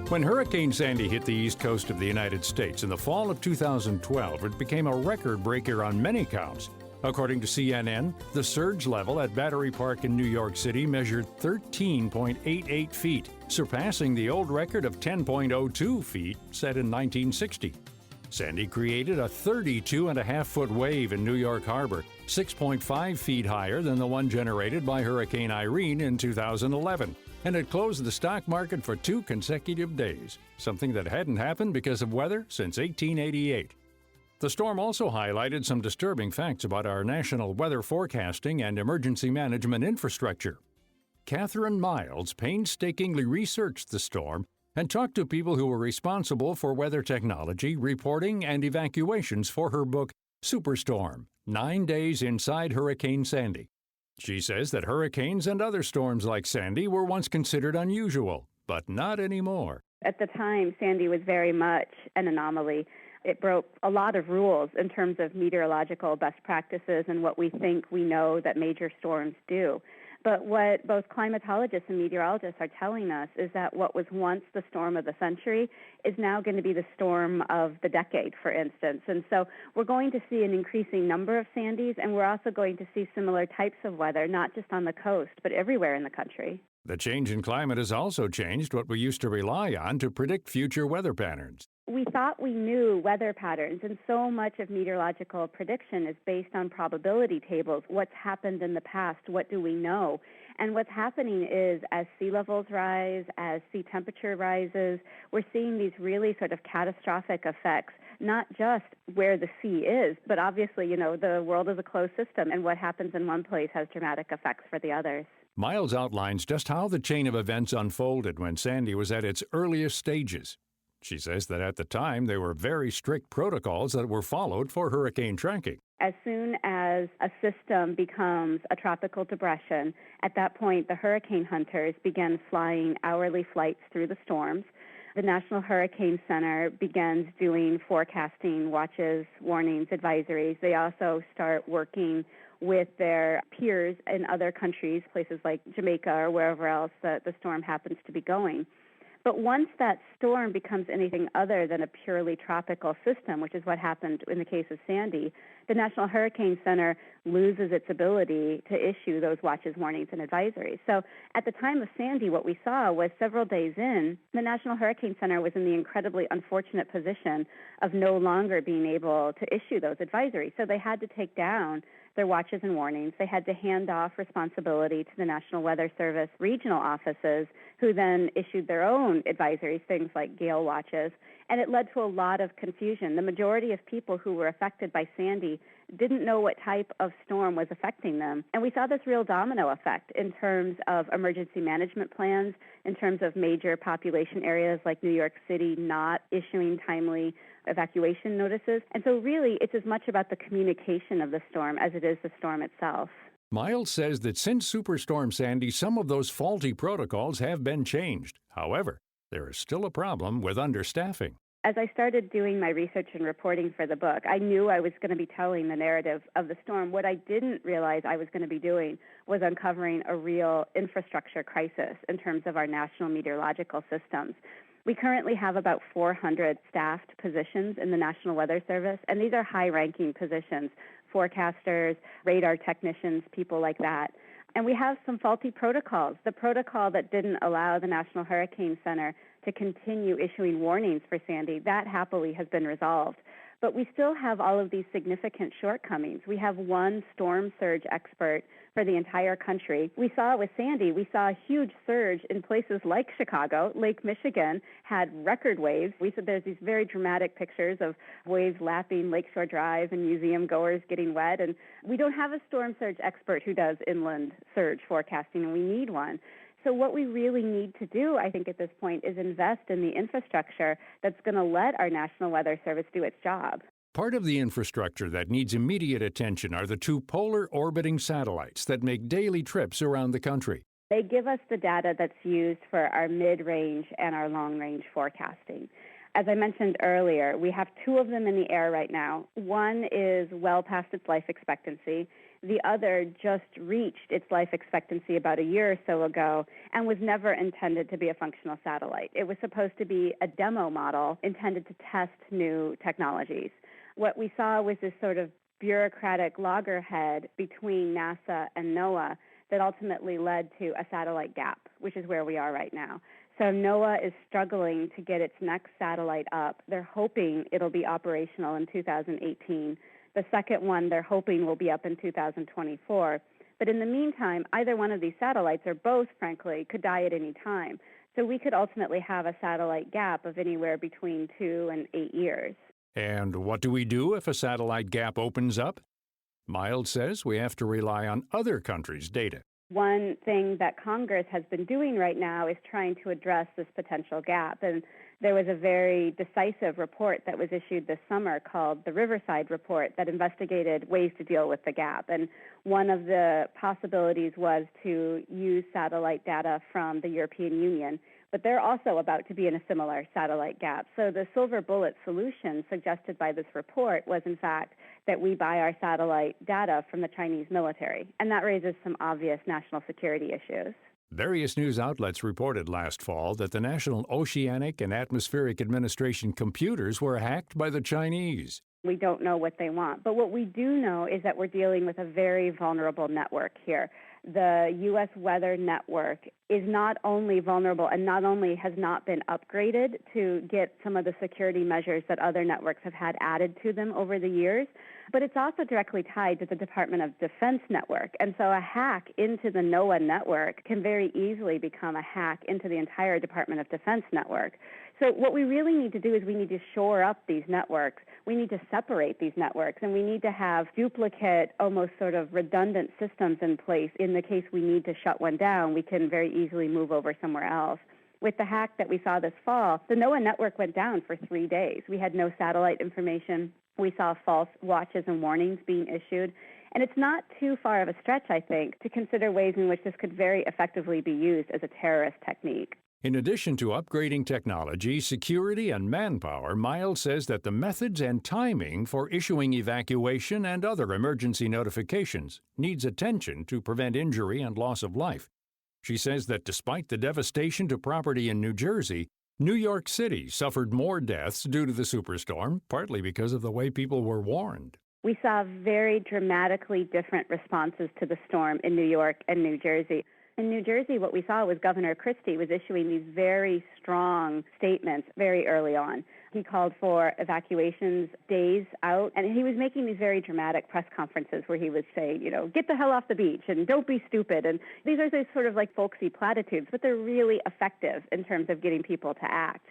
When Hurricane Sandy hit the east coast of the United States in the fall of 2012, it became a record breaker on many counts. According to CNN, the surge level at Battery Park in New York City measured 13.88 feet, surpassing the old record of 10.02 feet set in 1960. Sandy created a 32.5-foot wave in New York Harbor, 6.5 feet higher than the one generated by Hurricane Irene in 2011. And it closed the stock market for 2 consecutive days, something that hadn't happened because of weather since 1888. The storm also highlighted some disturbing facts about our national weather forecasting and emergency management infrastructure. Catherine Miles painstakingly researched the storm and talked to people who were responsible for weather technology, reporting, and evacuations for her book, Superstorm: 9 Days Inside Hurricane Sandy. She says that hurricanes and other storms like Sandy were once considered unusual, but not anymore. At the time, Sandy was very much an anomaly. It broke a lot of rules in terms of meteorological best practices and what we think we know that major storms do. But what both climatologists and meteorologists are telling us is that what was once the storm of the century is now going to be the storm of the decade, for instance. And so we're going to see an increasing number of Sandys, and we're also going to see similar types of weather, not just on the coast, but everywhere in the country. The change in climate has also changed what we used to rely on to predict future weather patterns. We thought we knew weather patterns, and so much of meteorological prediction is based on probability tables. What's happened in the past? What do we know? And what's happening is as sea levels rise, as sea temperature rises, we're seeing these really sort of catastrophic effects, not just where the sea is, but obviously, the world is a closed system, and what happens in one place has dramatic effects for the others. Miles outlines just how the chain of events unfolded when Sandy was at its earliest stages. She says that at the time, there were very strict protocols that were followed for hurricane tracking. As soon as a system becomes a tropical depression, at that point, the hurricane hunters began flying hourly flights through the storms. The National Hurricane Center begins doing forecasting, watches, warnings, advisories. They also start working with their peers in other countries, places like Jamaica or wherever else the storm happens to be going. But once that storm becomes anything other than a purely tropical system, which is what happened in the case of Sandy, the National Hurricane Center loses its ability to issue those watches, warnings, and advisories. So at the time of Sandy, what we saw was several days in, the National Hurricane Center was in the incredibly unfortunate position of no longer being able to issue those advisories. So they had to take down their watches and warnings. They had to hand off responsibility to the National Weather Service regional offices, who then issued their own advisories, things like gale watches, and it led to a lot of confusion. The majority of people who were affected by Sandy didn't know what type of storm was affecting them. And we saw this real domino effect in terms of emergency management plans, in terms of major population areas like New York City not issuing timely evacuation notices. And so really, it's as much about the communication of the storm as it is the storm itself. Miles says that since Superstorm Sandy, some of those faulty protocols have been changed. However, there is still a problem with understaffing. As I started doing my research and reporting for the book, I knew I was going to be telling the narrative of the storm. What I didn't realize I was going to be doing was uncovering a real infrastructure crisis in terms of our national meteorological systems. We currently have about 400 staffed positions in the National Weather Service, and these are high-ranking positions, forecasters, radar technicians, people like that. And we have some faulty protocols. The protocol that didn't allow the National Hurricane Center to continue issuing warnings for Sandy, that happily has been resolved. But we still have all of these significant shortcomings. We have one storm surge expert for the entire country. We saw it with Sandy. We saw a huge surge in places like Chicago. Lake Michigan had record waves. We said there's these very dramatic pictures of waves lapping Lakeshore Drive and museum goers getting wet. And we don't have a storm surge expert who does inland surge forecasting, and we need one. So what we really need to do, I think, at this point is invest in the infrastructure that's going to let our National Weather Service do its job. Part of the infrastructure that needs immediate attention are the 2 polar orbiting satellites that make daily trips around the country. They give us the data that's used for our mid-range and our long-range forecasting. As I mentioned earlier, we have 2 of them in the air right now. One is well past its life expectancy. The other just reached its life expectancy about a year or so ago and was never intended to be a functional satellite. It was supposed to be a demo model intended to test new technologies. What we saw was this sort of bureaucratic loggerhead between NASA and NOAA that ultimately led to a satellite gap, which is where we are right now. So NOAA is struggling to get its next satellite up. They're hoping it'll be operational in 2018. The second one they're hoping will be up in 2024. But in the meantime, either one of these satellites, or both, frankly, could die at any time. So we could ultimately have a satellite gap of anywhere between 2 and 8 years. And what do we do if a satellite gap opens up? Miles says we have to rely on other countries' data. One thing that Congress has been doing right now is trying to address this potential gap. And there was a very decisive report that was issued this summer called the Riverside Report that investigated ways to deal with the gap. And one of the possibilities was to use satellite data from the European Union, but they're also about to be in a similar satellite gap. So the silver bullet solution suggested by this report was, in fact, that we buy our satellite data from the Chinese military, and that raises some obvious national security issues. Various news outlets reported last fall that the National Oceanic and Atmospheric Administration computers were hacked by the Chinese. We don't know what they want, but what we do know is that we're dealing with a very vulnerable network here. The U.S. Weather Network is not only vulnerable and not only has not been upgraded to get some of the security measures that other networks have had added to them over the years, but it's also directly tied to the Department of Defense network. And so a hack into the NOAA network can very easily become a hack into the entire Department of Defense network. So what we really need to do is we need to shore up these networks. We need to separate these networks, and we need to have duplicate, almost sort of redundant systems in place. In the case we need to shut one down, we can very easily move over somewhere else. With the hack that we saw this fall, the NOAA network went down for 3 days. We had no satellite information. We saw false watches and warnings being issued. And it's not too far of a stretch, I think, to consider ways in which this could very effectively be used as a terrorist technique. In addition to upgrading technology, security, and manpower, Miles says that the methods and timing for issuing evacuation and other emergency notifications needs attention to prevent injury and loss of life. She says that despite the devastation to property in New Jersey, New York City suffered more deaths due to the superstorm, partly because of the way people were warned. We saw very dramatically different responses to the storm in New York and New Jersey. In New Jersey, what we saw was Governor Christie was issuing these very strong statements very early on. He called for evacuations days out, and he was making these very dramatic press conferences where he would say, get the hell off the beach and don't be stupid. And these are these sort of like folksy platitudes, but they're really effective in terms of getting people to act.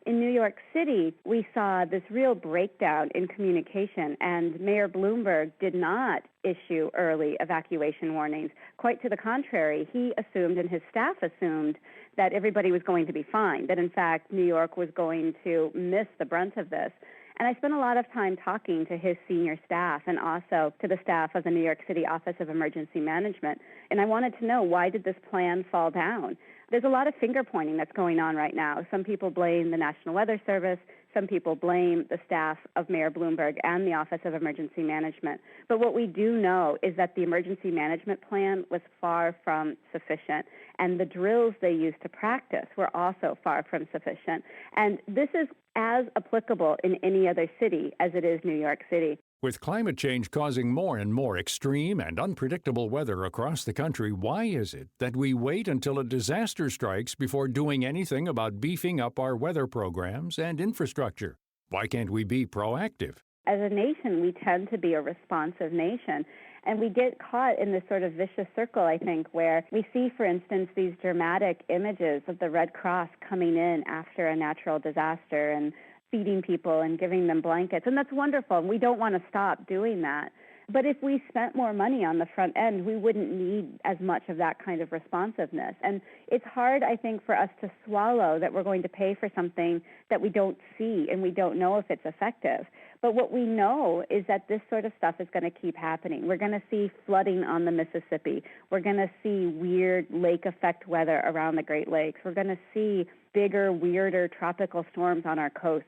In New York City, we saw this real breakdown in communication, and Mayor Bloomberg did not issue early evacuation warnings. Quite to the contrary, he assumed and his staff assumed that everybody was going to be fine, that in fact New York was going to miss the brunt of this. And I spent a lot of time talking to his senior staff and also to the staff of the New York City Office of Emergency Management. And I wanted to know, why did this plan fall down? There's a lot of finger-pointing that's going on right now. Some people blame the National Weather Service. Some people blame the staff of Mayor Bloomberg and the Office of Emergency Management. But what we do know is that the emergency management plan was far from sufficient, and the drills they used to practice were also far from sufficient. And this is as applicable in any other city as it is New York City. With climate change causing more and more extreme and unpredictable weather across the country, why is it that we wait until a disaster strikes before doing anything about beefing up our weather programs and infrastructure? Why can't we be proactive? As a nation, we tend to be a responsive nation. And we get caught in this sort of vicious circle, I think, where we see, for instance, these dramatic images of the Red Cross coming in after a natural disaster and feeding people and giving them blankets. And that's wonderful. And we don't want to stop doing that. But if we spent more money on the front end, we wouldn't need as much of that kind of responsiveness. And it's hard, I think, for us to swallow that we're going to pay for something that we don't see and we don't know if it's effective. But what we know is that this sort of stuff is going to keep happening. We're going to see flooding on the Mississippi. We're going to see weird lake effect weather around the Great Lakes. We're going to see bigger, weirder tropical storms on our coasts.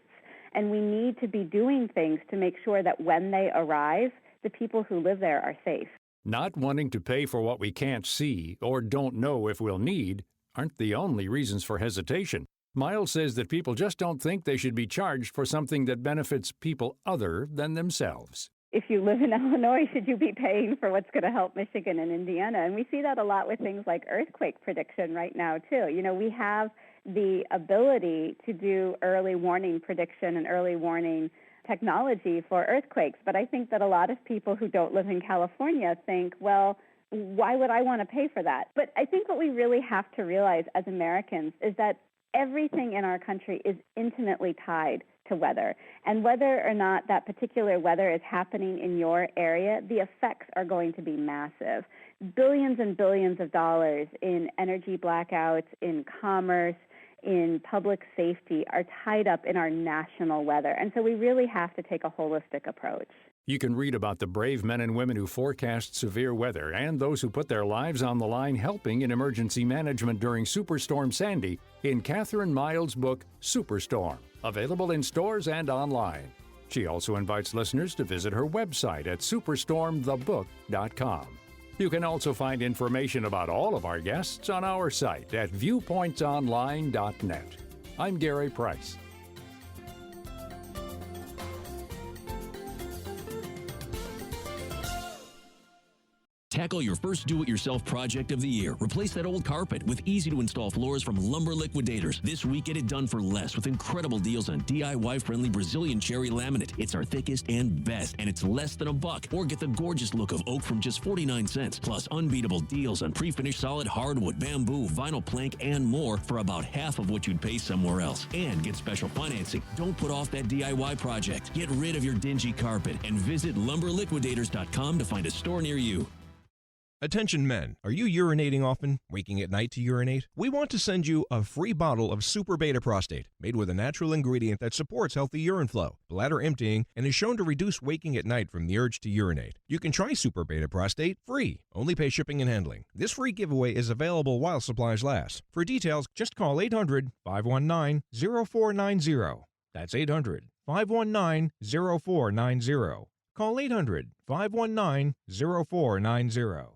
And we need to be doing things to make sure that when they arrive, the people who live there are safe. Not wanting to pay for what we can't see or don't know if we'll need aren't the only reasons for hesitation. Miles says that people just don't think they should be charged for something that benefits people other than themselves. If you live in Illinois, should you be paying for what's going to help Michigan and Indiana? And we see that a lot with things like earthquake prediction right now, too. You know, we have the ability to do early warning prediction and early warning technology for earthquakes. But I think that a lot of people who don't live in California think, well, why would I want to pay for that? But I think what we really have to realize as Americans is that everything in our country is intimately tied to weather. And whether or not that particular weather is happening in your area, the effects are going to be massive. Billions and billions of dollars in energy blackouts, in commerce, in public safety are tied up in our national weather. And so we really have to take a holistic approach. You can read about the brave men and women who forecast severe weather and those who put their lives on the line helping in emergency management during Superstorm Sandy in Catherine Miles' book, Superstorm, available in stores and online. She also invites listeners to visit her website at superstormthebook.com. You can also find information about all of our guests on our site at viewpointsonline.net. I'm Gary Price. Tackle your first do-it-yourself project of the year. Replace that old carpet with easy-to-install floors from Lumber Liquidators. This week, get it done for less with incredible deals on DIY-friendly Brazilian cherry laminate. It's our thickest and best, and it's less than $1. Or get the gorgeous look of oak from just 49 cents. Plus, unbeatable deals on pre-finished solid hardwood, bamboo, vinyl plank, and more for about half of what you'd pay somewhere else. And get special financing. Don't put off that DIY project. Get rid of your dingy carpet and visit lumberliquidators.com to find a store near you. Attention men, are you urinating often, waking at night to urinate? We want to send you a free bottle of Super Beta Prostate, made with a natural ingredient that supports healthy urine flow, bladder emptying, and is shown to reduce waking at night from the urge to urinate. You can try Super Beta Prostate free. Only pay shipping and handling. This free giveaway is available while supplies last. For details, just call 800-519-0490. That's 800-519-0490. Call 800-519-0490.